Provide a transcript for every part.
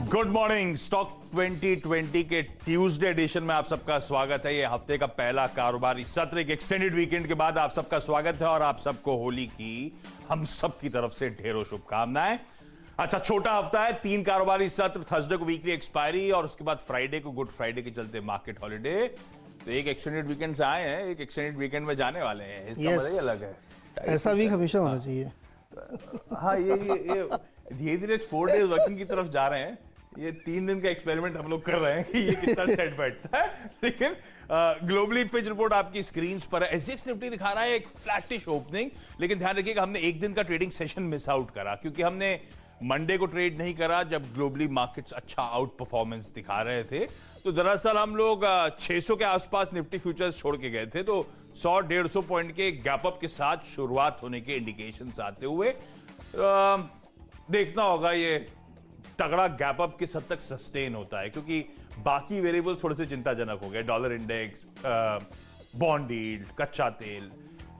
Good morning. Stock 2020 के Tuesday addition में आप सबका स्वागत है। ये हफ्ते का पहला कारोबारी सत्र, एक एक्सटेंडेड वीकेंड के बाद आप सबका स्वागत है और आप सबको होली की हम सब की तरफ से ढेरों शुभकामनाएं। अच्छा, छोटा हफ्ता है, 3 कारोबारी सत्र, थर्सडे को वीकली एक्सपायरी और उसके बाद फ्राइडे को गुड फ्राइडे के चलते मार्केट हॉलिडे। तो एक एक्सटेंडेड वीकेंड से आए हैं, एक एक्सटेंडेड वीकेंड में जाने वाले हैं। इसका मजा ही अलग है। ऐसा वीक हमेशा होना चाहिए। हाँ, ये धीरे धीरे 4 डेज वर्किंग की तरफ जा रहे हैं। ये 3 दिन का एक्सपेरिमेंट हम लोग कर रहे हैं कि ये कितना सेट बैठता है। लेकिन ग्लोबली पिच रिपोर्ट आपकी स्क्रीन पर है। एसजीएक्स निफ्टी दिखा रहा है एक फ्लैटिश ओपनिंग, लेकिन ध्यान रखिएगा हमने एक दिन का ट्रेडिंग सेशन मिस आउट करा क्योंकि हमने मंडे को ट्रेड नहीं करा जब ग्लोबली मार्केट्स अच्छा आउट परफॉर्मेंस दिखा रहे थे। तो दरअसल हम लोग 600 के आसपास निफ्टी फ्यूचर्स छोड़ के गए थे। तो 100-150 पॉइंट के गैप अप के साथ शुरुआत होने के इंडिकेशंस आते हुए देखना होगा ये तगड़ा गैप अप किस हद तक सस्टेन होता है, क्योंकि बाकी वेरिएबल्स थोड़े से चिंताजनक हो गए। डॉलर इंडेक्स, बॉन्ड यील्ड, कच्चा तेल।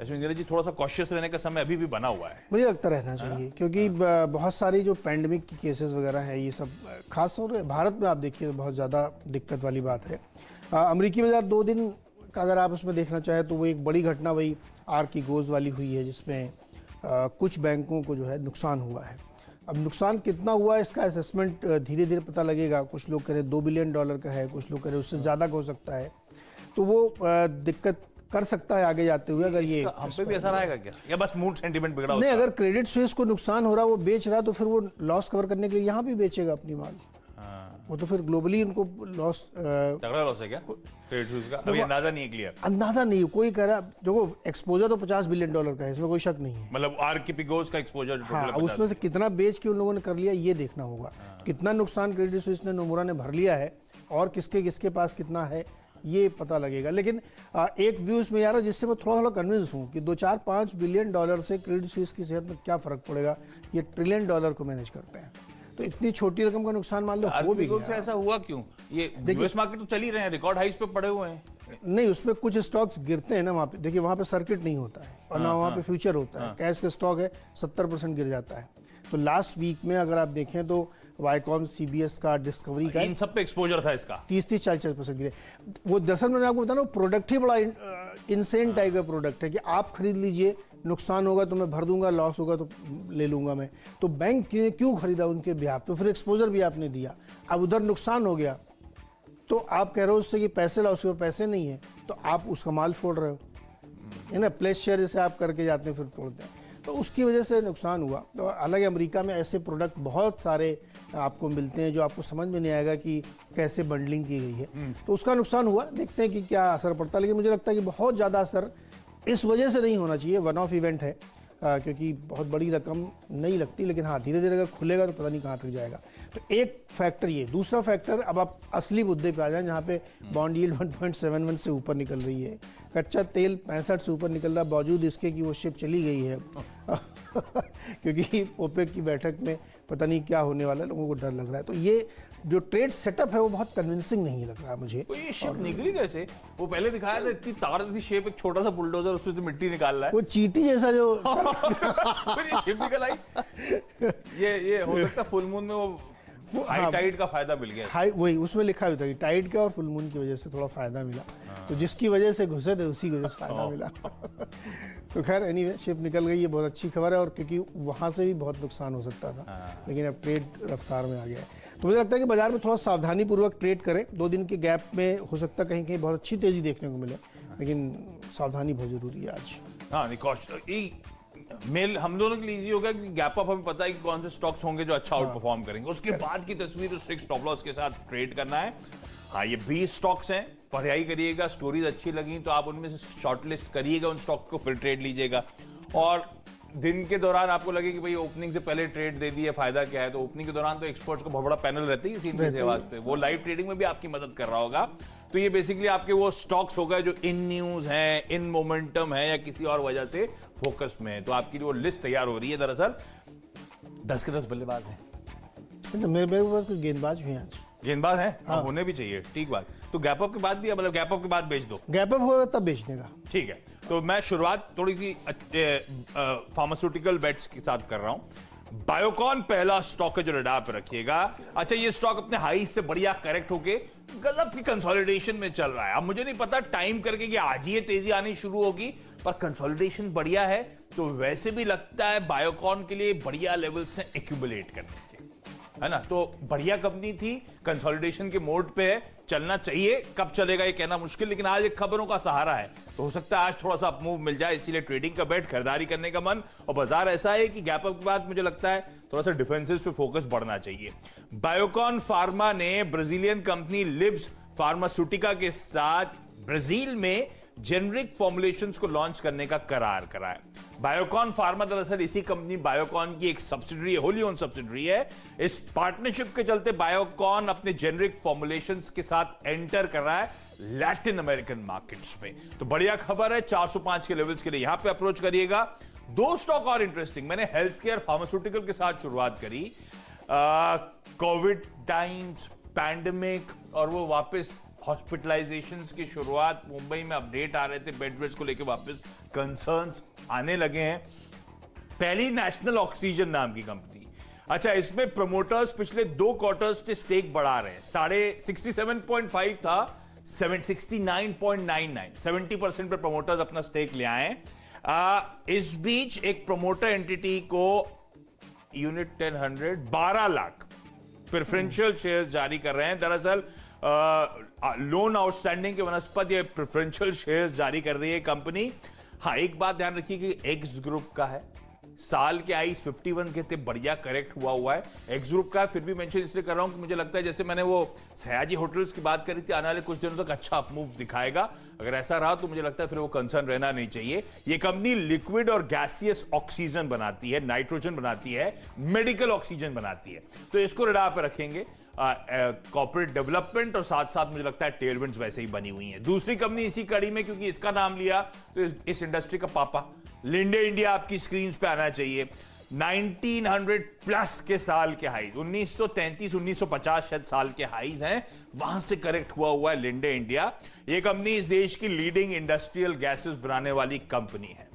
इसमें नीरज जी थोड़ा सा कॉशियस रहने का समय अभी भी बना हुआ है। मुझे लगता रहना चाहिए क्योंकि बहुत सारी जो पैंडेमिक की केसेस वगैरह है, ये सब खास तौर पर भारत में आप देखिए बहुत ज़्यादा दिक्कत वाली बात है। अमेरिकी बाजार 2 दिन का अगर आप उसमें देखना चाहें तो वो एक बड़ी घटना वही आर की गोज वाली हुई है, जिसमें कुछ बैंकों को जो है नुकसान हुआ है। अब नुकसान कितना हुआ है इसका असेसमेंट धीरे धीरे पता लगेगा। कुछ लोग कह रहे $2 बिलियन का है, कुछ लोग कह रहे उससे ज़्यादा का हो सकता है। तो वो दिक्कत कर सकता है आगे जाते हुए। अगर ये हम पे भी असर आएगा क्या, या बस मूड सेंटीमेंट बिगड़ा? नहीं, अगर क्रेडिट स्विस को नुकसान हो रहा, वो बेच रहा, तो फिर वो लॉस कवर करने के लिए यहाँ भी बेचेगा अपनी माल। वो तो फिर ग्लोबली उनको लॉस, तगड़ा लॉस है क्या क्रेडिट स्विस का? अभी अंदाजा नहीं है क्लियर। अंदाजा नहीं है, कोई कह रहा है। देखो, एक्सपोजर तो $50 बिलियन का है, इसमें कोई शक नहीं है। मतलब आरकेपीगोज का एक्सपोजर हाँ, उसमें से कितना बेच के उन लोगों ने कर लिया ये देखना होगा। कितना नुकसान क्रेडिट स्विस ने, नोमुरा ने भर लिया है और किसके पास कितना है ये पता लगेगा। लेकिन एक व्यूज में यार जिससे मैं थोड़ा कन्विंस हूँ कि $2-4-5 बिलियन से क्रेडिट स्विस की सेहत में क्या फर्क पड़ेगा। ये $1 ट्रिलियन को मैनेज करते हैं, तो इतनी छोटी रकम का नुकसान मान लो वो भी से ऐसा हुआ क्यों? ये यूएस मार्केट तो चल ही रहे हैं, रिकॉर्ड हाइस पे पड़े हुए हैं। नहीं, उसमें कुछ स्टॉक्स गिरते हैं ना वहाँ पे। देखिए, वहाँ पे सर्किट नहीं होता है और ना वहाँ पे फ्यूचर होता है। कैश का स्टॉक है, 70% गिर जाता है। तो लास्ट वीक में अगर आप देखें तो वाईकॉम, सीबीएस का, डिस्कवरी का, इन सब पे एक्सपोजर था इसका। 30-40% गिरे। वो दरअसल मैंने आपको बताया ना, प्रोडक्ट ही बड़ा इंसेन टाइप का प्रोडक्ट है कि आप खरीद लीजिए, नुकसान होगा तो मैं भर दूंगा, लॉस होगा तो ले लूंगा मैं। तो बैंक ने क्यों खरीदा उनके ब्याह पे? फिर एक्सपोजर भी आपने दिया। अब उधर नुकसान हो गया तो आप कह रहे हो उससे कि पैसे लाओ, उसके पैसे नहीं है तो आप उसका माल फोड़ रहे हो, है ना। प्लेस शेयर जैसे आप करके जाते हैं फिर तोड़ते हैं, तो उसकी वजह से नुकसान हुआ। तो हालांकि अमेरिका में ऐसे प्रोडक्ट बहुत सारे आपको मिलते हैं जो आपको समझ में नहीं आएगा कि कैसे बंडलिंग की गई है। तो उसका नुकसान हुआ, देखते हैं कि क्या असर पड़ता है। लेकिन मुझे लगता है कि बहुत ज़्यादा असर इस वजह से नहीं होना चाहिए। वन ऑफ इवेंट है, क्योंकि बहुत बड़ी रकम नहीं लगती। लेकिन हाँ, धीरे धीरे अगर खुलेगा तो पता नहीं कहाँ तक जाएगा। तो एक फैक्टर ये। दूसरा फैक्टर, अब आप असली मुद्दे पे आ जाएं जहाँ पे बॉन्ड यील्ड 1.71 से ऊपर निकल रही है, कच्चा तेल 65 से ऊपर निकल रहा, बावजूद इसके कि वो शिप चली गई है क्योंकि ओपेक की बैठक में पता नहीं क्या होने वाला है, लोगों को डर लग रहा है। तो ये जो ट्रेड सेटअप है वो बहुत कन्विंसिंग नहीं लग रहा मुझे। तो ये शिप निकली कैसे? वो पहले दिखाया था इतनी ताकत थी शेप, एक छोटा सा बुलडोजर, उसमें से मिट्टी निकाल रहा है। वो चींटी जैसा जो ये शिप निकल आई। ये हो सकता है फुल मून में वो हाई टाइड का फायदा मिल गया। हाई, वही उसमें लिखा हुआ था कि टाइड का और फुल मून की वजह से थोड़ा फायदा मिला। तो जिसकी वजह से घुसे थे उसी की वजह से फायदा मिला। तो खैर एनीवे, शिप निकल गई, ये बहुत अच्छी खबर है। और क्योंकि वहां से भी बहुत नुकसान हो सकता था, लेकिन अब ट्रेड रफ्तार में आ गया है। तो मुझे लगता है कि बाजार में थोड़ा सावधानी पूर्वक ट्रेड करें। 2 दिन के गैप में हो सकता है कहीं कहीं बहुत अच्छी तेजी देखने को मिले, लेकिन सावधानी बहुत जरूरी है आज। हाँ, मेल हम दोनों के लिए इजी होगा कि गैप अप हमें पता है कि कौन से स्टॉक्स होंगे जो अच्छा आउट परफॉर्म करेंगे। उसके बाद की तस्वीर तो स्ट्रिक्ट स्टॉप लॉस के साथ ट्रेड करना है। हाँ, ये 20 स्टॉक्स हैं, पढ़ाई करिएगा, स्टोरीज अच्छी लगी तो आप उनमें से शॉर्टलिस्ट करिएगा उन स्टॉक को, फिर ट्रेड लीजिएगा। और दिन के दौरान आपको लगे कि भाई ओपनिंग से पहले ट्रेड दे दिया, फायदा क्या है? तो ओपनिंग के दौरान तो एक्सपर्ट्स का बहुत बड़ा पैनल रहता है सीन के आवाज पे, वो लाइव ट्रेडिंग में भी आपकी मदद कर रहा होगा। तो ये बेसिकली आपके वो स्टॉक्स हो गए जो इन न्यूज हैं, इन मोमेंटम है या किसी और वजह से फोकस में है। तो आपकी जो लिस्ट तैयार हो रही है, दरअसल 10 के 10 बल्लेबाज हैं। तो मेरे पास कोई गेंदबाज भी हैं आज। गेंदबाज हैं? हाँ, होने भी चाहिए, ठीक बात। तो गैप अप के बाद भी, मतलब गैप अप के बाद बेच दो। गैप अप होगा तब बेचने का, ठीक है। तो मैं शुरुआत थोड़ी सी फार्मास्यूटिकल बेट्स के साथ कर रहा हूं। बायोकॉन पहला स्टॉक है जो रडार पे रखिएगा। अच्छा, ये स्टॉक अपने हाई से बढ़िया करेक्ट होके गजब की कंसोलिडेशन में चल रहा है। अब मुझे नहीं पता टाइम करके कि आज ही ये तेजी आनी शुरू होगी, पर कंसोलिडेशन बढ़िया है, तो वैसे भी लगता है बायोकॉन के लिए बढ़िया लेवल से एक्यूमुलेट करने के, है ना। तो बढ़िया कंपनी थी, कंसोलिडेशन के मोड पे है, चलना चाहिए। कब चलेगा ये कहना मुश्किल, लेकिन आज एक खबरों का सहारा है, तो हो सकता है आज थोड़ा सा मूव मिल जाए, इसीलिए ट्रेडिंग का बेट, खरीदारी करने का मन। और बाजार ऐसा है कि गैप अप के बाद मुझे लगता है थोड़ा सा डिफेंसेस पे फोकस बढ़ना चाहिए। बायोकॉन फार्मा ने ब्राजीलियन कंपनी लिब्स फार्मास्यूटिका के साथ ब्राजील में जेनरिक फॉर्मुलेशंस को लॉन्च करने का करार करा है। बायोकॉन फार्मा दरअसल इसी कंपनी बायोकॉन की एक सब्सिडरी है, होली ओन सब्सिडरी है। इस पार्टनरशिप के चलते बायोकॉन अपने जेनरिक फॉर्मुलेशंस के साथ एंटर कर रहा है लैटिन अमेरिकन मार्केट्स में। तो बढ़िया खबर है, 405 के लेवल्स के लिए यहां पे अप्रोच करिएगा। दो स्टॉक और इंटरेस्टिंग, मैंने हेल्थ केयर फार्मास्यूटिकल के साथ शुरुआत करी, कोविड टाइम्स, पैंडेमिक और वो वापस हॉस्पिटलाइजेशंस की शुरुआत, मुंबई में अपडेट आ रहे थे बेड को लेकर, वापस कंसर्न्स आने लगे हैं। पहली नेशनल ऑक्सीजन नाम की कंपनी, अच्छा इसमें प्रमोटर्स पिछले 2 क्वार्टर्स से स्टेक बढ़ा रहे हैं, 67.5 था 69.99, 70% पे प्रमोटर्स अपना स्टेक ले आए। इस बीच एक प्रमोटर एंटिटी को यूनिट 10 12 लाख प्रेफरेंशियल शेयर्स जारी कर रहे हैं। दरअसल लोन आउटस्टैंडिंग के वनस्पत ये प्रेफरेंशियल शेयर्स जारी कर रही है कंपनी। हाँ, एक बात ध्यान रखिए कि एक्स ग्रुप का है, साल के आईस 51 के थे, बढ़िया करेक्ट हुआ है। एक्स ग्रुप का फिर भी मेंशन इसलिए कर रहा हूं कि मुझे लगता है जैसे मैंने वो सयाजी होटल्स की बात करी थी, आने वाले कुछ दिनों तक अच्छा अपमूव दिखाएगा। अगर ऐसा रहा तो मुझे लगता है फिर वो कंसर्न रहना नहीं चाहिए। ये कंपनी लिक्विड और गैसियस ऑक्सीजन बनाती है, नाइट्रोजन बनाती है, मेडिकल ऑक्सीजन बनाती है, तो इसको रडार पर रखेंगे। कॉर्पोरेट डेवलपमेंट और साथ साथ मुझे लगता है टेलविंड्स वैसे ही बनी हुई हैं। दूसरी कंपनी इसी कड़ी में, क्योंकि इसका नाम लिया तो इस इंडस्ट्री का पापा लिंडे इंडिया आपकी स्क्रीन पे आना चाहिए। 1900 प्लस के साल के हाईज, 1933 1950 शायद साल के हाईज हैं, वहां से करेक्ट हुआ है लिंडे इंडिया। ये कंपनी इस देश की लीडिंग इंडस्ट्रियल गैसेस बनाने वाली कंपनी है,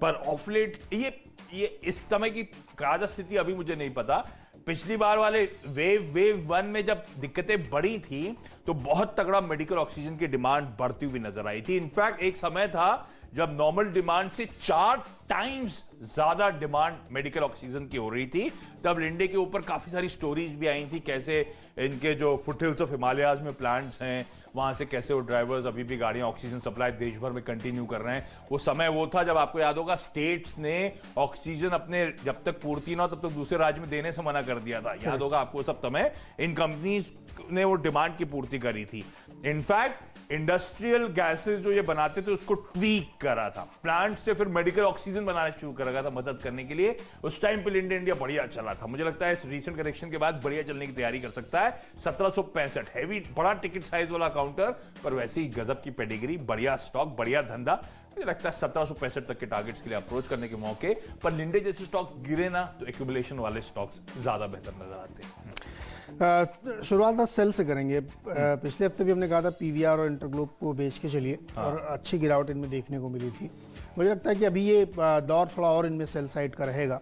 पर ऑफ लेट ये इस समय की ताजा स्थिति अभी मुझे नहीं पता। पिछली बार वाले वेव 1 में जब दिक्कतें बढ़ी थी तो बहुत तगड़ा मेडिकल ऑक्सीजन की डिमांड बढ़ती हुई नजर आई थी। इनफैक्ट एक समय था जब नॉर्मल डिमांड से 4 टाइम्स ज्यादा डिमांड मेडिकल ऑक्सीजन की हो रही थी। तब लिंडे के ऊपर काफी सारी स्टोरीज भी आई थी, कैसे इनके जो फुटहिल्स ऑफ हिमालयाज में प्लांट्स हैं, वहां से कैसे वो ड्राइवर्स अभी भी गाड़ियां ऑक्सीजन सप्लाई देश भर में कंटिन्यू कर रहे हैं। वो समय वो था जब आपको याद होगा स्टेट्स ने ऑक्सीजन अपने जब तक पूर्ति ना हो तब तक दूसरे राज्य में देने से मना कर दिया था, याद होगा आपको। सब समय इन कंपनीज ने वो डिमांड की पूर्ति करी थी। इनफैक्ट इंडस्ट्रियल गैसेस जो ये बनाते थे उसको ट्वीक करा था, प्लांट से फिर मेडिकल ऑक्सीजन बनाना शुरू करा था मदद करने के लिए। उस टाइम पे लिंडे इंडिया बढ़िया चला था, मुझे लगता है इस रीसेंट करेक्शन के बाद बढ़िया चलने की तैयारी कर सकता है। 1765 हैवी बड़ा टिकट साइज वाला काउंटर, पर वैसे ही गजब की पेडिग्री, बढ़िया स्टॉक, बढ़िया धंधा। मुझे लगता है 1765 तक के टारगेट्स के लिए अप्रोच करने के मौके पर लिंडे जैसे स्टॉक गिरे ना तो एक्यूमुलेशन वाले स्टॉक्स ज्यादा बेहतर नजर आते हैं। शुरुआत आज सेल से करेंगे। पिछले हफ्ते भी हमने कहा था पीवीआर और इंटरग्लोब को बेच के चलिए, और अच्छी गिरावट इनमें देखने को मिली थी। मुझे लगता है कि अभी ये दौर थोड़ा और इनमें सेल साइड का रहेगा,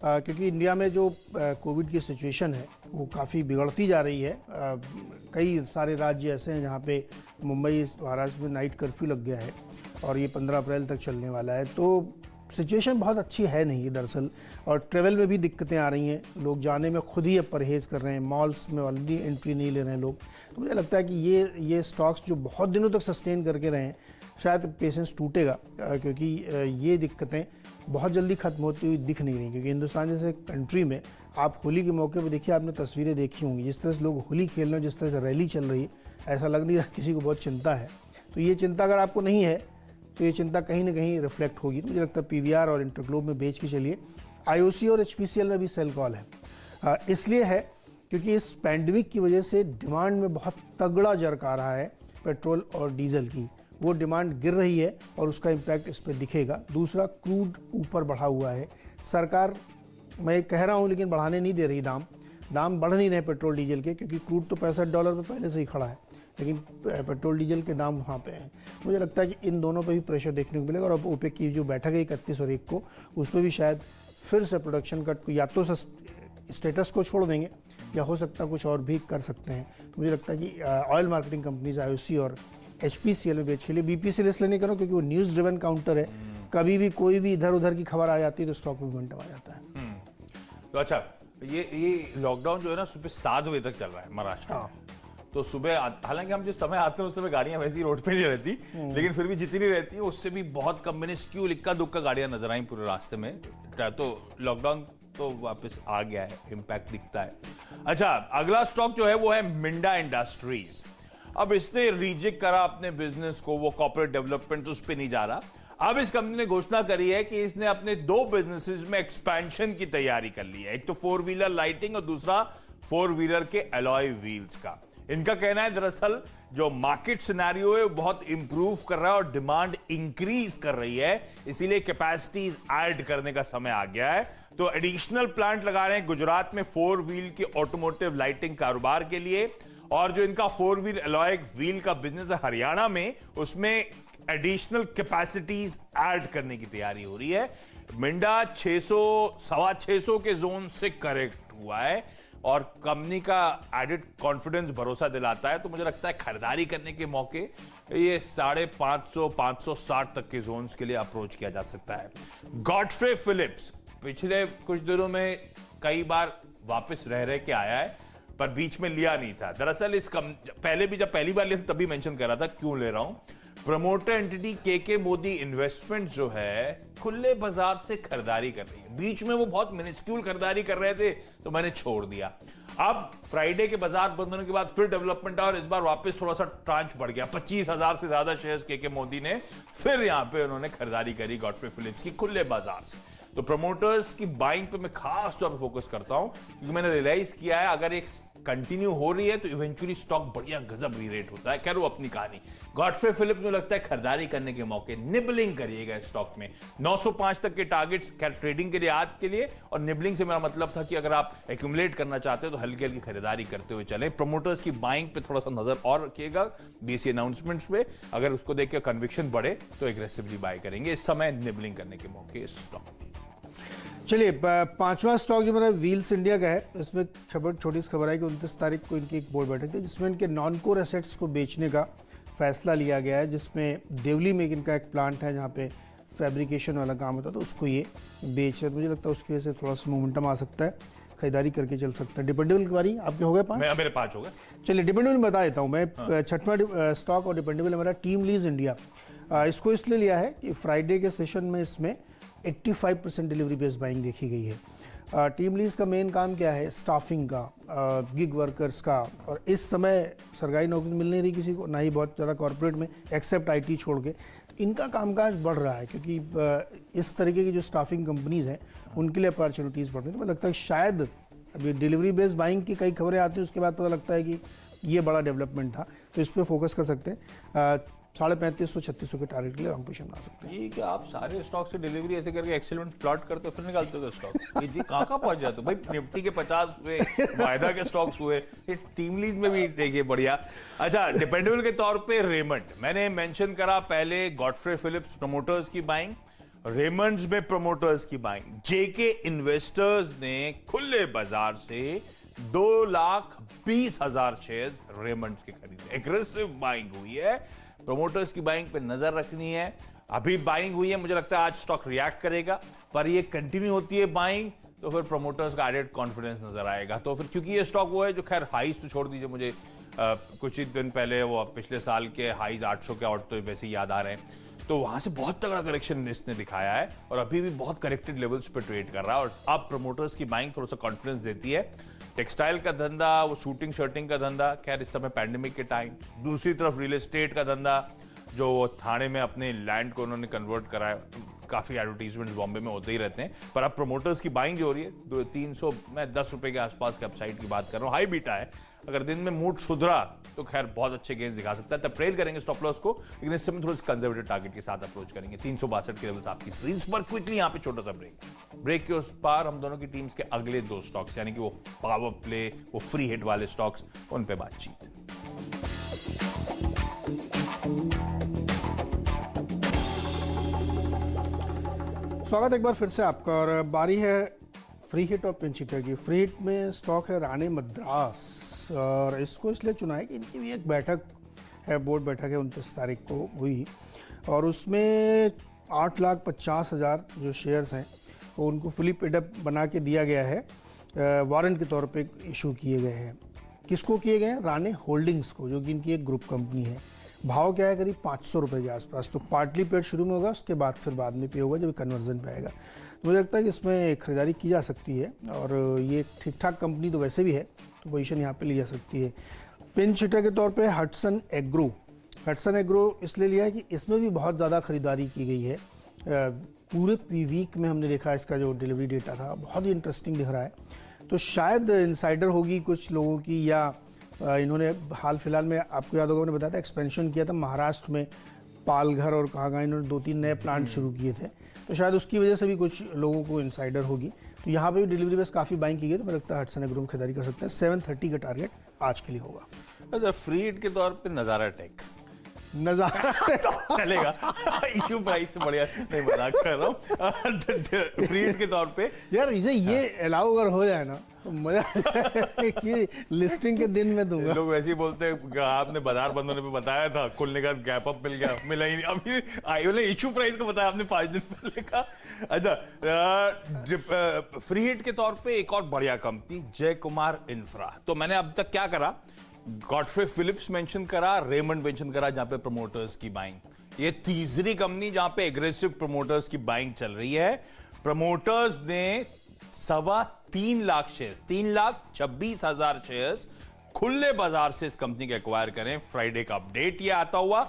क्योंकि इंडिया में जो कोविड की सिचुएशन है वो काफ़ी बिगड़ती जा रही है। कई सारे राज्य ऐसे हैं जहाँ पे मुंबई महाराष्ट्र में नाइट कर्फ्यू लग गया है और ये 15 अप्रैल तक चलने वाला है। तो सिचुएशन बहुत अच्छी है नहीं दरअसल, और ट्रेवल में भी दिक्कतें आ रही हैं, लोग जाने में खुद ही अब परहेज़ कर रहे हैं, मॉल्स में ऑलरेडी एंट्री नहीं ले रहे हैं लोग। तो मुझे लगता है कि ये स्टॉक्स जो बहुत दिनों तक सस्टेन करके रहे हैं, शायद पेशेंस टूटेगा, क्योंकि ये दिक्कतें बहुत जल्दी खत्म होती हुई दिख नहीं रही। क्योंकि हिंदुस्तान जैसे कंट्री में आप होली के मौके पर देखिए, आपने तस्वीरें देखी होंगी, जिस तरह से लोग होली खेल रहे हैं, जिस तरह से रैली चल रही है, ऐसा लग नहीं रहा किसी को बहुत चिंता है। तो ये चिंता अगर आपको नहीं है तो ये चिंता कहीं ना कहीं रिफ्लेक्ट होगी। तो मुझे लगता है पीवीआर और इंटरग्लोब में बेच के चलिए। आईओसी और एचपीसीएल में भी सेल कॉल है, इसलिए है क्योंकि इस पैंडमिक की वजह से डिमांड में बहुत तगड़ा जर्क आ रहा है पेट्रोल और डीजल की, वो डिमांड गिर रही है और उसका इम्पैक्ट इस पर दिखेगा। दूसरा, क्रूड ऊपर बढ़ा हुआ है, सरकार मैं कह रहा हूँ लेकिन बढ़ाने नहीं दे रही, दाम बढ़ नहीं रहे पेट्रोल डीजल के, क्योंकि क्रूड तो $65 पे पहले से ही खड़ा है, लेकिन पेट्रोल डीजल के दाम वहाँ पे हैं। मुझे लगता है कि इन दोनों पे भी प्रेशर देखने को मिलेगा, और अब ओपेक की जो बैठक है 31 और 1 को, उस पर भी शायद फिर से प्रोडक्शन कट, या तो स्टेटस को छोड़ देंगे या हो सकता है कुछ और भी कर सकते हैं। तो मुझे लगता है कि ऑयल मार्केटिंग कंपनीज IOC और HPCL में बेच के लिए, BPCL इसलिए नहीं करो क्योंकि वो न्यूज़ ड्रिवन काउंटर है, कभी भी कोई भी इधर उधर की खबर आ जाती है तो स्टॉक में मोमेंटम आ जाता है। तो अच्छा, ये लॉकडाउन जो है ना सुबह 7 बजे तक चल रहा है महाराष्ट्र में। तो सुबह हालांकि हम जिस समय आते हैं उस समय गाड़ियां वैसी रोड पे नहीं रहती, लेकिन फिर भी जितनी रहती है उससे भी बहुत कम मिनिस्क्यूल इक्का दुक्का गाड़ियां नजर आई पूरे रास्ते में। तो लॉकडाउन तो वापस आ गया है, इम्पैक्ट दिखता है। अच्छा, अगला स्टॉक जो है वो है मिंडा इंडस्ट्रीज। अब इसने रीजेक्ट करा अपने बिजनेस को, वो कॉर्पोरेट डेवलपमेंट उस पर नहीं जा रहा। अब इस कंपनी ने घोषणा करी है कि इसने अपने 2 बिजनेसेस में एक्सपेंशन की तैयारी कर ली है, एक तो 4 व्हीलर लाइटिंग और दूसरा 4 व्हीलर के अलॉय व्हील्स का। इनका कहना है दरअसल जो मार्केट सिनेरियो है वो बहुत इंप्रूव कर रहा है और डिमांड इंक्रीज कर रही है, इसीलिए कैपेसिटीज ऐड करने का समय आ गया है। तो एडिशनल प्लांट लगा रहे हैं गुजरात में 4 व्हील के ऑटोमोटिव लाइटिंग कारोबार के लिए, और जो इनका 4 व्हील अलॉय व्हील का बिजनेस है हरियाणा में, उसमें एडिशनल कैपेसिटीज ऐड करने की तैयारी हो रही है। मिंडा 600-625 के जोन से करेक्ट हुआ है और कंपनी का एडेड कॉन्फिडेंस भरोसा दिलाता है। तो मुझे लगता है खरीदारी करने के मौके ये 550-560 तक के जोन्स के लिए अप्रोच किया जा सकता है। गॉडफ्रे फिलिप्स पिछले कुछ दिनों में कई बार वापस रह के आया है, पर बीच में लिया नहीं था। दरअसल पहले भी जब पहली बार लिया था तभी मेंशन कर रहा था, क्यों ले रहा हूं। प्रमोटर एंटिटी के मोदी इन्वेस्टमेंट जो है खुले बाजार से खरीदारी कर रही है। बीच में वो बहुत मिनिस्क्यूल खरीदारी कर रहे थे तो मैंने छोड़ दिया। अब फ्राइडे के बाजार बंद होने के बाद फिर डेवलपमेंट और इस बार वापस थोड़ा सा ट्रांच बढ़ गया। 25,000 से ज्यादा शेयर्स के मोदी ने फिर यहां पे उन्होंने खरीदारी करी गॉडफ्रे फिलिप्स की खुले बाजार से। तो प्रमोटर्स की बाइंग पे मैं खास तौर पे फोकस करता हूं, क्योंकि मैंने रियलाइज किया है अगर एक कंटिन्यू हो रही है तो इवेंचुअली स्टॉक बढ़िया गजब री-रेट होता है। खैर वो अपनी कहानी। गॉडफ्रे फिलिप्स में लगता है खरीदारी करने के मौके, निबलिंग करिएगा स्टॉक में। 905 तक के टारगेट्स खैर ट्रेडिंग के लिए आज के लिए, और निबलिंग से मेरा मतलब था कि अगर आप एक्यूमुलेट करना चाहते हो तो हल्की हल्की खरीदारी करते हुए चलें। प्रमोटर्स की बाइंग पे थोड़ा सा नजर और रखिएगा, बीसी अनाउंसमेंट्स पे। अगर उसको देख के कन्विक्शन बढ़े तो एग्रेसिवली बाय करेंगे। इस समय निबलिंग करने के मौके स्टॉक। चलिए, 5वां स्टॉक जो मेरा व्हील्स इंडिया का है, इसमें छोटी सी खबर है कि 29 तारीख को इनकी एक बोर्ड बैठक थी जिसमें इनके नॉन कोर एसेट्स को बेचने का फैसला लिया गया है, जिसमें देवली में इनका एक प्लांट है जहाँ पे फैब्रिकेशन वाला काम होता है, तो उसको ये बेच रहे। मुझे लगता है उसकी वजह से थोड़ा सा मोमेंटम आ सकता है, खरीदारी करके चल सकता है। डिपेंडेबल की बारी आपके हो गए 5? मेरे 5 हो गए। चलिए, डिपेंडेबल बता देता हूँ मैं। 6वां स्टॉक और डिपेंडेबल हमारा टीम लीज इंडिया। इसको इसलिए लिया है कि फ्राइडे के सेशन में इसमें 85% डिलीवरी बेस्ड बाइंग देखी गई है। टीम लीज का मेन काम क्या है? स्टाफिंग का, गिग वर्कर्स का, और इस समय सरकारी नौकरी मिल नहीं रही किसी को, ना ही बहुत ज़्यादा कॉर्पोरेट में, एक्सेप्ट IT छोड़ के। तो इनका कामकाज बढ़ रहा है क्योंकि इस तरीके की जो स्टाफिंग कंपनीज हैं उनके लिए अपॉर्चुनिटीज़ बढ़ रही हैं। मुझे लगता है शायद अभी डिलीवरी बेस्ड बाइंग की कई खबरें आती हैं, उसके बाद पता लगता है कि ये बड़ा डेवलपमेंट था, तो इस पर फोकस कर सकते हैं। 3500-3600 के टारगेट के लिए लॉन्ग पोजीशन बना सकते हैं। ये कि आप सारे स्टॉक से डिलीवरी ऐसे करके एक्सेलेंट प्लॉट करते हो फिर निकालते हो स्टॉक। ये जी कहाँ पहुंच जाते हो भाई? निफ्टी के 50 हुए, वायदा के स्टॉक्स हुए, ये टीम लीज में भी देखिए बढ़िया। अच्छा, डिपेंडेबल के तौर पे रेमंड, मैंने मेंशन करा पहले गॉडफ्रे फिलिप्स प्रमोटर्स की बाइंग, रेमंड्स में प्रमोटर्स की बाइंग। जेके इन्वेस्टर्स ने खुले बाजार से 2,20,000 शेयर्स रेमंड्स के खरीदे। एग्रेसिव बाइंग हुई है। प्रमोटर्स की बाइंग पे नजर रखनी है। अभी बाइंग हुई है, मुझे लगता है आज स्टॉक रिएक्ट करेगा, पर ये कंटिन्यू होती है बाइंग तो फिर प्रमोटर्स का एडेड कॉन्फिडेंस नजर आएगा। तो फिर क्योंकि ये स्टॉक वो है जो खैर हाईज तो छोड़ दीजिए, मुझे कुछ ही दिन पहले वो पिछले साल के हाईज 800 के आउट तो वैसे ही याद आ रहे हैं, तो वहां से बहुत तगड़ा करेक्शन इसने दिखाया है और अभी भी बहुत करेक्टेड लेवल्स पे ट्रेड कर रहा है। और अब प्रमोटर्स की बाइंग थोड़ा सा कॉन्फिडेंस देती है। टेक्सटाइल का धंधा, वो शूटिंग शर्टिंग का धंधा, खैर इस समय पैंडेमिक के टाइम। दूसरी तरफ रियल एस्टेट का धंधा, जो थाने में अपने लैंड को उन्होंने कन्वर्ट करा है, काफी एडवर्टीजमेंट्स बॉम्बे में होते ही रहते हैं, पर अब प्रमोटर्स की बाइंग जो हो रही है 300, मैं 10 रुपए के आसपास के अपसाइड की बात कर रहा हूँ। हाई बीटा है, अगर दिन में मूड सुधरा तो खैर बहुत अच्छे गेंस दिखा सकता है। तब ट्रेल करेंगे स्टॉप लॉस को, लेकिन इस समय थोड़ा सा कंजर्वेटिव टारगेट के साथ अप्रोच करेंगे। 362 के लेवल्स आपकी स्क्रीन पर। क्विकली यहाँ पे छोटा सा ब्रेक के उस पार हम दोनों की टीम्स के अगले 2 स्टॉक्स, यानी कि वो पावर प्ले, वो फ्री हिट वाले स्टॉक्स, उन पे बातचीत। स्वागत एक बार फिर से आपका। और बारी है फ्री हिट और पिंच हिटर की। फ्री हिट में स्टॉक है राणे मद्रास, और इसको इसलिए चुना है कि इनकी भी एक बैठक है, बोर्ड बैठक है 29 तारीख को हुई, और उसमें 8,50,000 जो शेयर्स हैं वो उनको फुली पेडअप बना के दिया गया है, वारंट के तौर पे इशू किए गए हैं। किसको किए गए हैं? राणे होल्डिंग्स को, जो कि इनकी एक ग्रुप कंपनी है। भाव क्या है? करीब 500 रुपये के आसपास। तो पार्टली पेड शुरू में होगा, उसके बाद फिर बाद में पे होगा जब कन्वर्जन पे आएगा। तो मुझे लगता है कि इसमें खरीदारी की जा सकती है, और ये ठीक ठाक कंपनी तो वैसे भी है, तो पोजीशन यहाँ पे ली जा सकती है। पिंच हिटर के तौर पे हटसन एग्रो। हटसन एग्रो इसलिए लिया है कि इसमें भी बहुत ज़्यादा खरीदारी की गई है। पूरे वीक में हमने देखा इसका जो डिलीवरी डेटा था बहुत ही इंटरेस्टिंग दिख रहा है। तो शायद इनसाइडर होगी कुछ लोगों की, या इन्होंने हाल फिलहाल में, आपको याद होगा मैंने बताया था, एक्सपेंशन किया था महाराष्ट्र में, पालघर और कहाँ इन्होंने 2-3 नए प्लांट शुरू किए थे। तो शायद उसकी वजह से भी कुछ लोगों को इनसाइडर होगी। तो यहाँ पे भी डिलीवरी बेस काफ़ी बाइंग की गई, तो मुझे लगता है हटसन एग्रो में खरीदारी कर सकते हैं। 730 का टारगेट आज के लिए होगा। अच्छा, फ्री हिट के तौर पे नजारा टेक नजारा चलेगा? इशू प्राइस से बढ़िया नहीं, मजाक कर रहा हूँ। फ्री हिट के तौर पे यार इसे ये अलाउ अगर हो जाए ना तो मजा कि लिस्टिंग के दिन में दूंगा। लोग वैसे ही बोलते हैं, आपने बाजार बंद होने पे बताया था, खुलने का गैप अप मिल गया, मिला ही नहीं। अभी आईओ इशू प्राइस का बताया आपने 5 दिन पहले का। अच्छा, फ्री हिट के तौर पे एक और बढ़िया कंपनी जय कुमार इंफ्रा। तो मैंने अब तक क्या करा, गॉडफ्रे फिलिप्स मेंशन करा, रेमंड मेंशन करा, जहां पे प्रमोटर्स की बाइंग। ये तीसरी कंपनी जहां पे एग्रेसिव प्रमोटर्स की बाइंग चल रही है। प्रमोटर्स ने 3.25 लाख शेयर, 3,26,000 शेयर्स खुले बाजार से इस कंपनी के एक्वायर करें। फ्राइडे का अपडेट ये आता हुआ,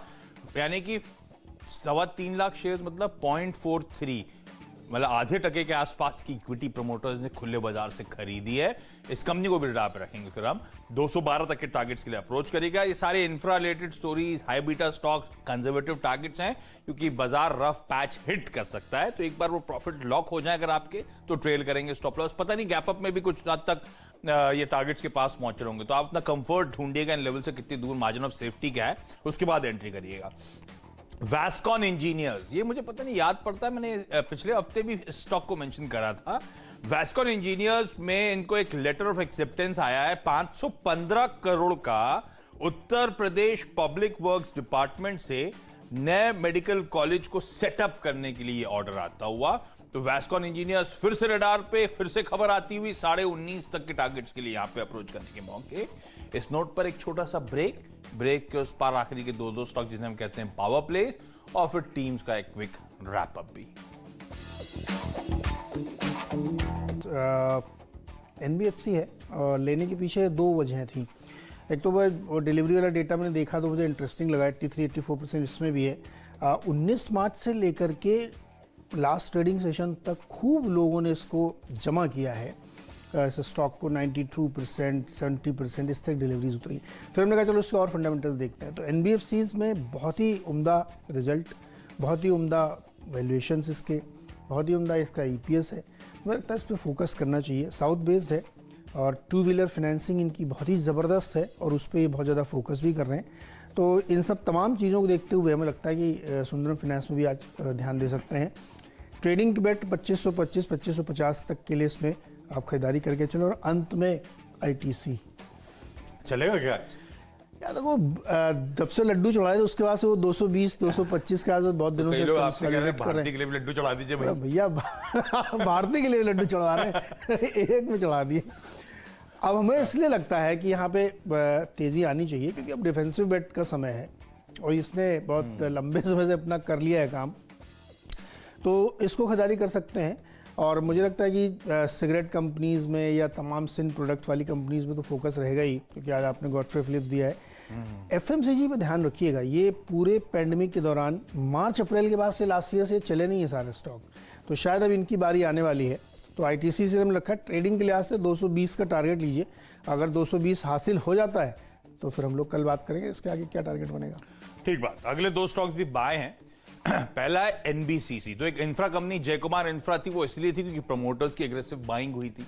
यानी कि 3.25 लाख शेयर्स मतलब 0.43, मतलब आधे टके के आसपास की इक्विटी प्रमोटर्स ने खुले बाजार से खरीदी है। इस कंपनी को भी radar पे रखेंगे फिर हम। 212 तक के टारगेट्स के लिए अप्रोच करेगा। ये सारे infra related stories, high beta stock, conservative targets हैं, क्योंकि बाजार रफ पैच हिट कर सकता है। तो एक बार वो प्रॉफिट लॉक हो जाए अगर आपके, तो ट्रेल करेंगे स्टॉप लॉस। पता नहीं गैप अप में भी कुछ हद तक ये टारगेट्स के पास पहुंच रहे होंगे, तो आप अपना कंफर्ट ढूंढिएगा इन लेवल से कितनी दूर मार्जिन ऑफ सेफ्टी क्या है, उसके बाद एंट्री करिएगा। वैस्कॉन इंजीनियर्स, ये मुझे पता नहीं याद पड़ता है, मैंने पिछले हफ्ते भी स्टॉक को मेंशन करा था। वैस्कॉन इंजीनियर्स में इनको एक लेटर ऑफ एक्सेप्टेंस आया है 515 करोड़ का Uttar Pradesh public works department से नए मेडिकल कॉलेज को सेटअप करने के लिए ऑर्डर आता हुआ। तो वैस्कॉन इंजीनियर्स फिर से रडार पे, फिर से खबर आती हुई 19.5 तक के टारगेट्स के लिए यहां पे अप्रोच करने के मौके। इस नोट पर एक छोटा सा ब्रेक के उस पार आखिरी के 2 स्टॉक जिन्हें हम कहते हैं पावर प्लेस, और फिर टीम्स का एक क्विक रैप अप भी। एनबीएफसी है, और लेने के पीछे 2 वजह थी। एक तो वो डिलीवरी वाला डेटा मैंने देखा तो मुझे इंटरेस्टिंग लगा, 83-84% इसमें भी है। 19 मार्च से लेकर के लास्ट ट्रेडिंग सेशन तक खूब लोगों ने इसको जमा किया है, इस स्टॉक को 92%, 70% इस तक डिलीवरीज उतरी। फिर हमने कहा चलो इसके और फंडामेंटल्स देखते हैं। तो एनबीएफसीज में बहुत ही उम्दा रिजल्ट, बहुत ही उम्दा वैल्यूएशंस इसके, बहुत ही उम्दा इसका ईपीएस है। मुझे लगता है इस पर फोकस करना चाहिए। साउथ बेस्ड है, और 2 व्हीलर फाइनेंसिंग इनकी बहुत ही ज़बरदस्त है, और उस पर ये बहुत ज़्यादा फोकस भी कर रहे हैं। तो इन सब तमाम चीज़ों को देखते हुए हमें लगता है कि सुंदरम फाइनेंस में भी आज ध्यान दे सकते हैं। ट्रेडिंग की बेट 2525, 2550 तक के लिए इसमें आप खरीदारी करके चलो। और अंत में आईटीसी चलेगा क्या? यार देखो, जब से लड्डू चढ़ाए थे उसके बाद से वो 220, 225 के आसपास बहुत दिनों से भारती के लिए लड्डू चढ़ा दीजिए भैया। भारती के लिए लड्डू चढ़ा रहे हैं, एक में चढ़ा दिए। अब हमें इसलिए लगता है कि यहाँ पे तेजी आनी चाहिए, क्योंकि अब डिफेंसिव बेट का समय है, और इसने बहुत लंबे समय से अपना कर लिया है काम, तो इसको खरीदारी कर सकते हैं। और मुझे लगता है कि सिगरेट कंपनीज में या तमाम सिन प्रोडक्ट वाली कंपनीज में तो फोकस रहेगा ही, क्योंकि आज आपने गॉडफ्रे फिलिप्स दिया है। एफएमसीजी पे ध्यान रखिएगा, ये पूरे पैंडेमिक के दौरान मार्च अप्रैल के बाद से लास्ट ईयर से चले नहीं है सारे स्टॉक, तो शायद अब इनकी बारी आने वाली है। तो आईटीसी से हम रखा है ट्रेडिंग के लिहाज से 220 का टारगेट लीजिए। अगर 220 हासिल हो जाता है तो फिर हम लोग कल बात करेंगे इसके आगे क्या टारगेट बनेगा। ठीक बात। अगले 2 स्टॉक्स भी बाय हैं। पहला है एनबीसीसी। तो एक इंफ्रा कंपनी जय कुमार इंफ्रा थी, वो इसलिए थी क्योंकि प्रमोटर्स की एग्रेसिव बाइंग हुई थी।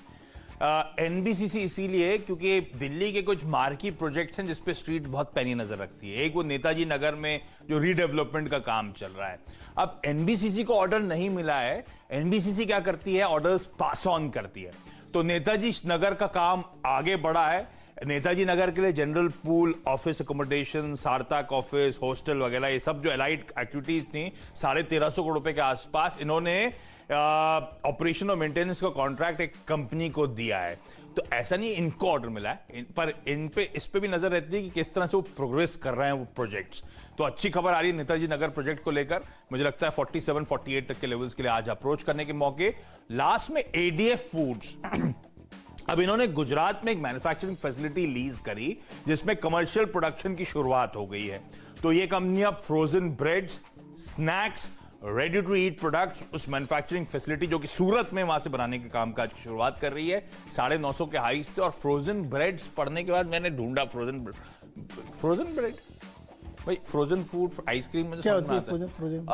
एनबीसीसी इसीलिए क्योंकि दिल्ली के कुछ मार्की प्रोजेक्ट्स हैं जिसपे स्ट्रीट बहुत पैनी नजर रखती है। एक वो नेताजी नगर में जो रीडेवलपमेंट का काम चल रहा है। अब एनबीसीसी को ऑर्डर नहीं मिला है, एनबीसीसी क्या करती है, ऑर्डर्स पास ऑन करती है। तो नेताजी नगर का काम आगे बढ़ा है। नेताजी नगर के लिए जनरल पूल, ऑफिस अकोमोडेशन, सार्थक ऑफिस, हॉस्टल वगैरह ये सब जो एलाइड एक्टिविटीज थी 1350 करोड़ रुपए के आसपास इन्होंने ऑपरेशन और मेंटेनेंस का कॉन्ट्रैक्ट एक कंपनी को दिया है। तो ऐसा नहीं इनको ऑर्डर मिला है, पर इस पे भी नजर रहती है कि किस तरह से वो प्रोग्रेस कर रहे हैं वो प्रोजेक्ट्स। तो अच्छी खबर आ रही है नेताजी नगर प्रोजेक्ट को लेकर। मुझे लगता है 47-48 तक के लेवल्स के लिए आज अप्रोच करने के मौके। लास्ट में एडीएफ फूड्स अब इन्होंने गुजरात में एक मैन्युफैक्चरिंग फैसिलिटी लीज करी जिसमें कमर्शियल प्रोडक्शन की शुरुआत हो गई है। तो ये कंपनी अब frozen breads, snacks, ready to eat products उस मैन्युफैक्चरिंग फैसिलिटी जो कि सूरत में वहां से बनाने के कामकाज की शुरुआत कर रही है। 950 के हाईस थे। और फ्रोजन ब्रेड्स पढ़ने के बाद मैंने ढूंढा फ्रोजन ब्रेड भाई, फ्रोजन फूड आइसक्रीम में क्या होती है फ्रोजन?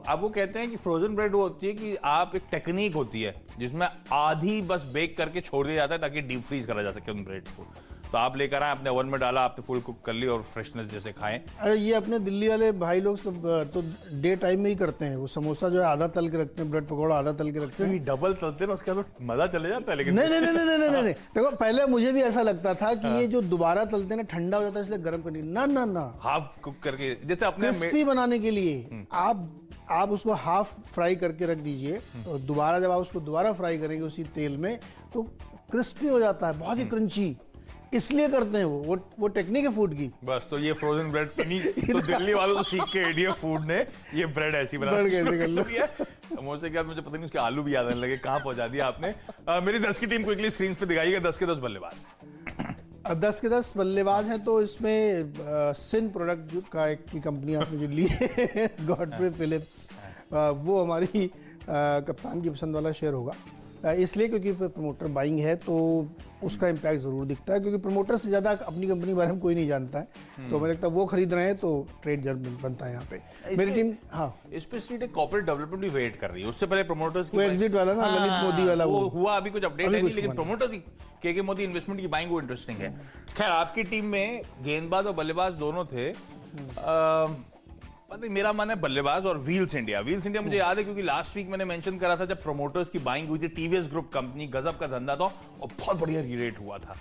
अब वो कहते हैं कि फ्रोजन ब्रेड वो होती है कि आप एक टेक्निक होती है जिसमें आधी बस बेक करके छोड़ दिया जाता है ताकि डीप फ्रीज करा जा सके उन ब्रेड्स को। तो आप लेकर आए, आपने ओवन में डाला, आपने फुल कुक कर ली और फ्रेशनेस जैसे खाएं। अरे ये अपने दिल्ली वाले भाई लोग सब तो डे टाइम में ही करते हैं। वो समोसा जो है आधा तल के रखते हैं, ब्रेड पकौड़ा आधा तल के रखते हैं। डबल तलते हैं ना, उसके बाद मजा चले जाता है। लेकिन नहीं देखो, पहले मुझे भी ऐसा लगता था कि ये जो दोबारा तलते हैं ना ठंडा हो जाता है इसलिए गर्म करनी। ना हाफ कुक करके जैसे अपने क्रिस्पी बनाने के लिए आप उसको हाफ फ्राई करके रख दीजिए और दोबारा जब आप उसको दोबारा फ्राई करेंगे उसी तेल में तो क्रिस्पी हो जाता है, बहुत ही क्रंची। इसलिए करते हैं वो टेक्निक है फूड की। बस तो ये फ्रोजन ब्रेड तो दिल्ली वालों को सीख के एडीएफ फूड ने ये ब्रेड ऐसी बना दी है। समोसे के बाद मुझे पता नहीं उसके आलू भी याद आने लगे। कहां पहुंचा दिया आपने। मेरी 10 की टीम क्विकली स्क्रीन पे दिखाइएगा। 10 के 10 बल्लेबाज। अब 10 के 10 बल्लेबाज हैं तो इसमें सिन प्रोडक्ट का एक की कंपनी आपने जो ली है गॉडफ्रे फिलिप्स, वो हमारी कप्तान की पसंद वाला शेयर होगा। इसलिए क्योंकि प्रमोटर बाइंग है तो उसका इम्पैक्ट जरूर दिखता है, क्योंकि प्रमोटर से ज्यादा अपनी कंपनी के बारे में कोई नहीं जानता है। तो मुझे लगता है वो खरीद रहे हैं तो ट्रेड जरूर बनता है यहाँ पे। मेरी टीम इस पे स्ट्रीट एक कॉर्पोरेट डेवलपमेंट भी वेट कर रही है। उससे पहले प्रमोटर्स वो एग्जिट वाला ना, ललित मोदी वाला वो हुआ, अभी कुछ अपडेट है नहीं, लेकिन प्रमोटर्स की के मोदी इन्वेस्टमेंट की बाइंग वो इंटरेस्टिंग है। खैर आपकी टीम में गेंदबाज और बल्लेबाज दोनों थे। मेरा मन है बल्लेबाज और व्हील्स इंडिया मुझे याद है क्योंकि लास्ट वीक मैंने मेंशन करा था जब प्रमोटर्स की बाइंग हुई थी। टीवीएस ग्रुप कंपनी, गजब का धंधा था और बहुत बढ़िया रीरेट हुआ था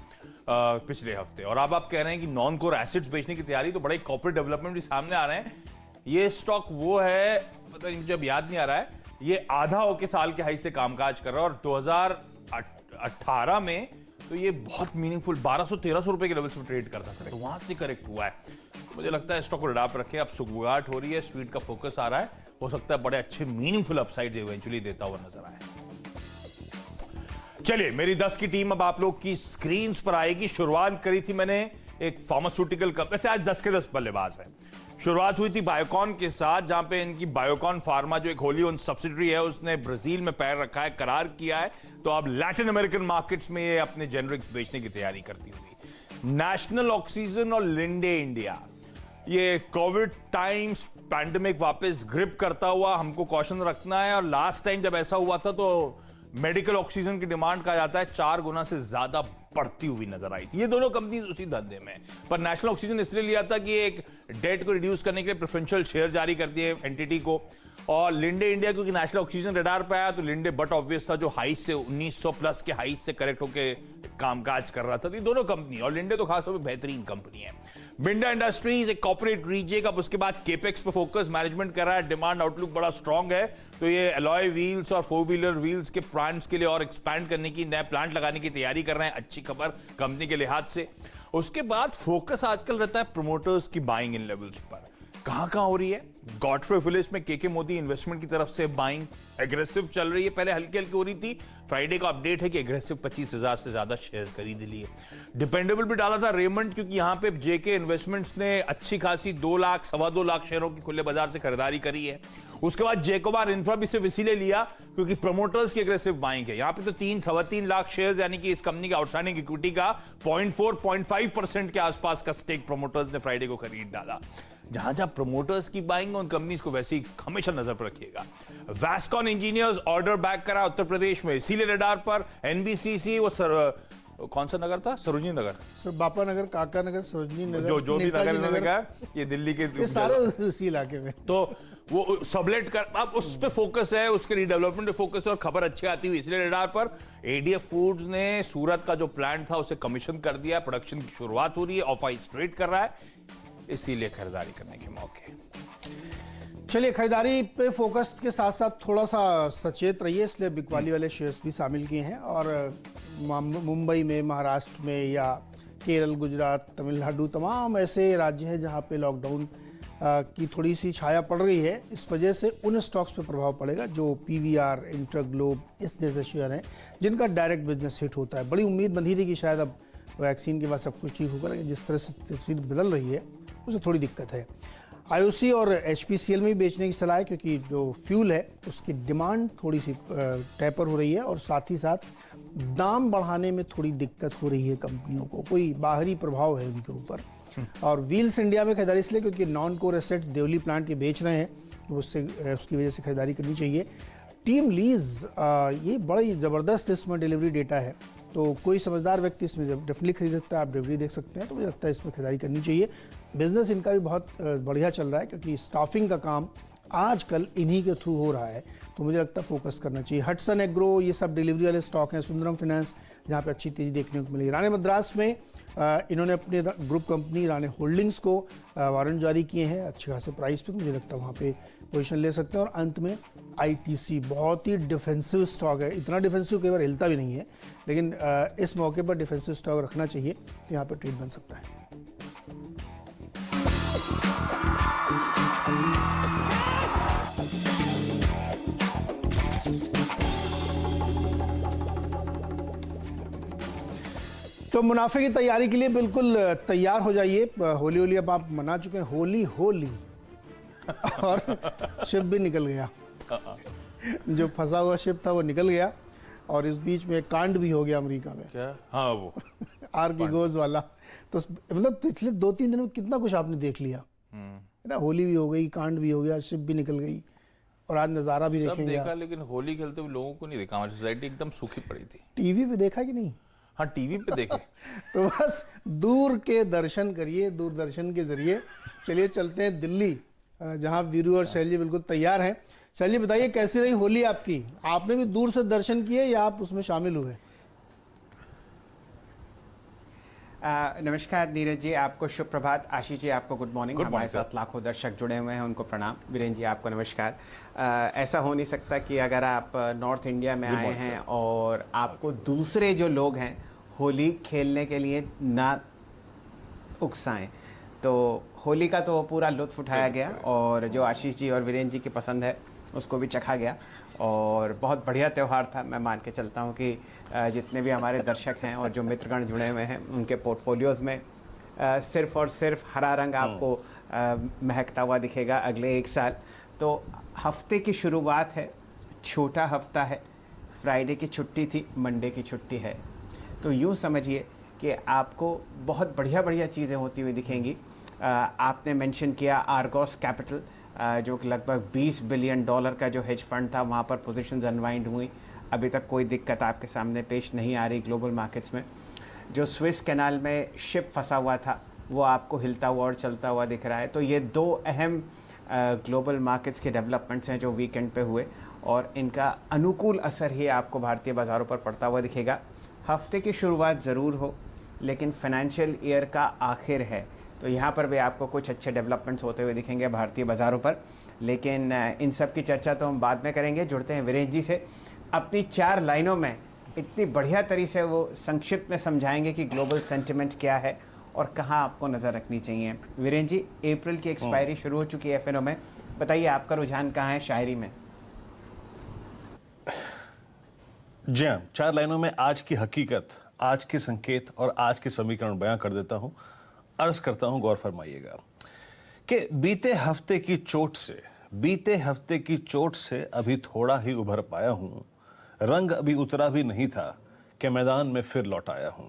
पिछले हफ्ते। और अब आप कह रहे हैं कि नॉन कोर एसेट्स बेचने की तैयारी, तो बड़े कॉर्पोरेट डेवलपमेंट भी सामने आ रहे हैं। ये स्टॉक वो है, पता नहीं मुझे अब याद नहीं आ रहा है, ये आधा होके साल के हाई से कामकाज कर रहा है और 2018 में तो ये बहुत मीनिंगफुल 1200-1300 रुपए के लेवल से ट्रेड करता था, तो वहां से करेक्ट हुआ है। मुझे लगता है स्टॉक को अडॉप्ट रखें। अब सुगबुगाहट हो रही है, स्ट्रीट का फोकस आ रहा है, हो सकता है बड़े अच्छे मीनिंगफुल अपसाइड इवेंचुअली देता हुआ नजर आए। चलिए मेरी 10 की टीम अब आप लोग की स्क्रीन्स पर आएगी। शुरुआत करी थी मैंने एक फार्मास्यूटिकल कंपनी से। आज 10 के 10 बल्लेबाज है। शुरुआत हुई थी बायोकॉन के साथ, जहां पे इनकी बायोकॉन फार्मा जो एक होली ओन सब्सिडरी है उसने ब्राजील में पैर रखा है, करार किया है। तो अब लैटिन अमेरिकन मार्केट्स में ये अपने जेनरिक्स बेचने की तैयारी करती होगी। नेशनल ऑक्सीजन और लिंडे इंडिया, ये कोविड टाइम्स पैंडेमिक वापस ग्रिप करता हुआ हमको कॉशन रखना है। और लास्ट टाइम जब ऐसा हुआ था तो मेडिकल ऑक्सीजन की डिमांड कहा जाता है 4 गुना से ज्यादा बढ़ती हुई नजर आई थी। ये दोनों कंपनी उसी धंधे में, पर नेशनल ऑक्सीजन इसलिए लिया था कि एक डेट को रिड्यूस करने के लिए प्रेफरेंशियल शेयर जारी कर दिए एंटिटी को। और लिंडे इंडिया क्योंकि नेशनल ऑक्सीजन रडार पे आया तो लिंडे बट ऑब्वियस था, जो हाई से 1900 प्लस के हाई से करेक्ट होके कामकाज कर रहा था। तो ये दोनों कंपनी, और लिंडे तो खासतौर पे बेहतरीन कंपनी है। मिंडा इंडस्ट्रीज एक कॉर्पोरेट रीजेक, अब उसके बाद केपेक्स पे फोकस मैनेजमेंट कर रहा है, डिमांड आउटलुक बड़ा स्ट्रांग है। तो ये अलॉय व्हील्स और 4 व्हीलर व्हील्स के प्लांट्स के लिए और एक्सपैंड करने की, नए प्लांट लगाने की तैयारी कर रहे हैं। अच्छी खबर कंपनी के लिहाज से। उसके बाद फोकस आजकल रहता है प्रमोटर्स की बाइंग इन लेवल्स पर। कहां हो रही है? गॉडफ्रे फिलिप्स में केके मोदी इन्वेस्टमेंट की तरफ से बाइंग एग्रेसिव चल रही है। पहले हल्की हल्की हो रही थी, फ्राइडे का अपडेट है कि एग्रेसिव 25,000 से ज्यादा शेयर्स खरीद लिए। डिपेंडेबल भी डाला था रेमंड, क्योंकि यहां पे जेके इन्वेस्टमेंट्स ने अच्छी खासी 2 लाख 2.25 लाख शेयरों की खुले बाजार से खरीदारी करी है। उसके बाद जेकोबार इंफ्रा भी सिर्फ इसीलिए लिया क्योंकि प्रमोटर्स की एग्रेसिव बाइंग है। यहां पे तो 3-3.25 लाख शेयर्स, यानी कि इस कंपनी के आउटस्टैंडिंग इक्विटी का 0.4-0.5% के आसपास का स्टेक प्रमोटर्स ने फ्राइडे को खरीद डाला। जहां जहां प्रमोटर्स की बाइंग उन कंपनीज को वैसे ही हमेशा नजर पर रखिएगा। वैस्कॉन इंजीनियर्स ऑर्डर बैक करा उत्तर प्रदेश में, इसीलिए रडार पर। एनबीसीसी वो कौन सा नगर था, सरोजनी नगर, सर बापा नगर, काका नगर, सरोजनी नगर, जो भी नेताजी नगर इन्होंने कहा, ये दिल्ली के ये सारे उसी इलाके में। तो वो सबलेट कर, अब उस पे फोकस है, उसके रीडेवलपमेंट पे फोकस है, और खबर अच्छी आती हुई इसलिए रडार पर। एडीएफ फूड्स ने सूरत का जो प्लांट था उसे कमीशन कर दिया, प्रोडक्शन की शुरुआत हो रही है, ऑफ आई स्ट्रेट कर रहा है, इसीलिए खरीदारी करने के मौके। चलिए, खरीदारी पे फोकस के साथ साथ थोड़ा सा सचेत रहिए, इसलिए बिकवाली वाले शेयर्स भी शामिल किए हैं। और मुंबई में, महाराष्ट्र में, या केरल, गुजरात, तमिलनाडु, तमाम ऐसे राज्य हैं जहां पे लॉकडाउन की थोड़ी सी छाया पड़ रही है। इस वजह से उन स्टॉक्स पे प्रभाव पड़ेगा जो पीवीआर, इंटरग्लोब, इस जैसे शेयर हैं जिनका डायरेक्ट बिजनेस हिट होता है। बड़ी उम्मीद बंधी थी कि शायद अब वैक्सीन के बाद सब कुछ ठीक होगा, लेकिन जिस तरह से तस्वीर बदल रही है उससे थोड़ी दिक्कत है। आईओसी और एचपीसीएल में भी बेचने की सलाह है, क्योंकि जो फ्यूल है उसकी डिमांड थोड़ी सी टैपर हो रही है, और साथ ही साथ दाम बढ़ाने में थोड़ी दिक्कत हो रही है कंपनियों को, कोई बाहरी प्रभाव है उनके ऊपर। और व्हील्स इंडिया में खरीदारी इसलिए क्योंकि non core assets Deoli plant के बेच रहे हैं, तो उससे उसकी वजह से खरीदारी करनी चाहिए। टीम लीज, ये बड़ी ज़बरदस्त इसमें डिलीवरी डेटा है, तो कोई समझदार व्यक्ति इसमें डेफिनेटली खरीद सकता है। आप डिलीवरी देख सकते हैं, तो मुझे लगता है इसमें खरीदारी करनी चाहिए। बिजनेस इनका भी बहुत बढ़िया चल रहा है, क्योंकि स्टाफिंग का काम आजकल इन्हीं के थ्रू हो रहा है, तो मुझे लगता है फोकस करना चाहिए। हटसन एग्रो, ये सब डिलीवरी वाले स्टॉक हैं। सुंदरम फाइनेंस, जहाँ पे अच्छी तेजी देखने को मिली। राणे मद्रास में इन्होंने अपने ग्रुप कंपनी राणे होल्डिंग्स को वारंट जारी किए हैं अच्छे खासे प्राइस पे, तो मुझे लगता है वहाँ पे पोजीशन ले सकते हैं। और अंत में आईटीसी, बहुत ही डिफेंसिव स्टॉक है, इतना डिफेंसिव कई बार हिलता भी नहीं है, लेकिन इस मौके पर डिफेंसिव स्टॉक रखना चाहिए, तो यहाँ पर ट्रेड बन सकता है। तो मुनाफे की तैयारी के लिए बिल्कुल तैयार हो जाइए। होली अब आप मना चुके हैं, होली और शिप भी निकल गया, जो फंसा हुआ शिप था वो निकल गया, और इस बीच में कांड भी हो गया अमेरिका में। क्या? हाँ, वो आर्किगोज वाला। तो मतलब पिछले 2-3 दिनों में कितना कुछ आपने देख लिया है ना। होली भी हो गई, कांड भी हो गया, शिप भी निकल गई, और आज नज़ारा भी सब देखेंगे। देखा, लेकिन होली खेलते हुए लोगों को नहीं देखा। हमारी सोसाइटी एकदम सूखी पड़ी थी। टीवी पे देखा कि नहीं? हाँ, टीवी पे देखे। तो बस दूर के दर्शन करिए दूरदर्शन के जरिए। चलिए चलते हैं दिल्ली, जहां वीरू और शैली बिल्कुल तैयार हैं। शैली, बताइए कैसी रही होली आपकी? आपने भी दूर से दर्शन किए या आप उसमें शामिल हुए? नमस्कार नीरज जी, आपको शुभ प्रभात। आशीष जी, आपको गुड मॉर्निंग। हमारे साथ लाखों दर्शक जुड़े हुए हैं, उनको प्रणाम। वीरेंद्र जी, आपको नमस्कार। ऐसा हो नहीं सकता कि अगर आप नॉर्थ इंडिया में आए हैं और आपको दूसरे जो लोग हैं होली खेलने के लिए ना उकसाएं, तो होली का तो पूरा लुत्फ उठाया गया, और जो आशीष जी और वीरेंद्र जी की पसंद है उसको भी चखा गया, और बहुत बढ़िया त्यौहार था। मैं मान के चलता हूँ कि जितने भी हमारे दर्शक हैं और जो मित्रगण जुड़े हुए हैं, उनके पोर्टफोलियोज़ में सिर्फ़ और सिर्फ हरा रंग आपको महकता हुआ दिखेगा अगले 1 साल। तो हफ्ते की शुरुआत है, छोटा हफ्ता है, फ्राइडे की छुट्टी थी, मंडे की छुट्टी है, तो यूँ समझिए कि आपको बहुत बढ़िया बढ़िया चीज़ें होती हुई दिखेंगी। आपने मेंशन किया आर्गोस कैपिटल, जो कि लगभग $20 बिलियन का जो हेज फंड था, वहाँ पर पोजीशंस अनवाइंड हुई। अभी तक कोई दिक्कत आपके सामने पेश नहीं आ रही ग्लोबल मार्केट्स में। जो स्विस कैनाल में शिप फंसा हुआ था वो आपको हिलता हुआ और चलता हुआ दिख रहा है। तो ये 2 अहम ग्लोबल मार्केट्स के डेवलपमेंट्स हैं जो वीकेंड पे हुए, और इनका अनुकूल असर ही आपको भारतीय बाज़ारों पर पड़ता हुआ दिखेगा। हफ्ते की शुरुआत ज़रूर हो, लेकिन फाइनेंशियल ईयर का आखिर है, तो यहाँ पर भी आपको कुछ अच्छे डेवलपमेंट्स होते हुए दिखेंगे भारतीय बाज़ारों पर। लेकिन इन सब की चर्चा तो हम बाद में करेंगे। जुड़ते हैं वीरेंद्र जी से, अपनी 4 लाइनों में इतनी बढ़िया तरीके से वो संक्षिप्त में समझाएंगे कि ग्लोबल सेंटिमेंट क्या है और कहाँ आपको नज़र रखनी चाहिए। वीरेंद्र जी, अप्रैल की एक्सपायरी शुरू हो चुकी है एफएनओ में, बताइए आपका रुझान कहाँ है शायरी में? जी हाँ, 4 लाइनों में आज की हकीकत, आज के संकेत और आज के समीकरण बयां कर देता हूं। अर्ज करता हूं, गौर फरमाइएगा कि बीते हफ्ते की चोट से अभी थोड़ा ही उभर पाया हूं। रंग अभी उतरा भी नहीं था कि मैदान में फिर लौट आया हूं।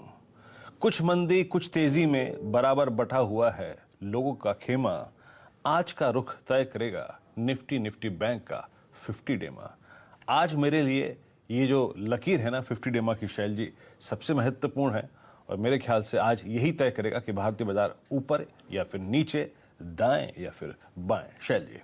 कुछ मंदी कुछ तेजी में बराबर बटा हुआ है लोगों का खेमा। आज का रुख तय करेगा निफ्टी बैंक का 50 डेमा। आज मेरे लिए ये जो लकीर है ना 50 डेमा की, शैल जी, सबसे महत्वपूर्ण है और मेरे ख्याल से आज यही तय करेगा कि भारतीय बाजार ऊपर या फिर नीचे, दाएं या फिर बाएं। शैल जी।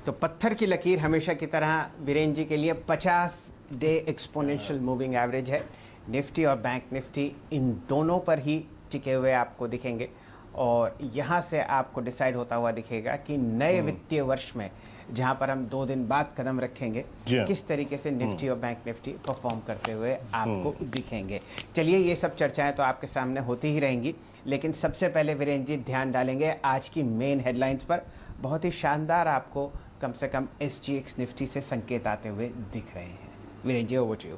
तो पत्थर की लकीर हमेशा की तरह वीरेन जी के लिए 50 डे एक्सपोनेंशियल मूविंग एवरेज है। निफ्टी और बैंक निफ्टी इन दोनों पर ही टिके हुए आपको दिखेंगे और यहाँ से आपको डिसाइड होता हुआ दिखेगा कि नए वित्तीय वर्ष में जहाँ पर हम 2 दिन बाद कदम रखेंगे, किस तरीके से निफ्टी और बैंक निफ्टी परफॉर्म करते हुए आपको दिखेंगे। चलिए, ये सब चर्चाएं तो आपके सामने होती ही रहेंगी, लेकिन सबसे पहले वीरेन जी ध्यान डालेंगे आज की मेन हेडलाइंस पर। बहुत ही शानदार आपको कम से कम SGX निफ्टी से संकेत आते हुए दिख रहे हैं। वीरेन जी, ओवर टू यू।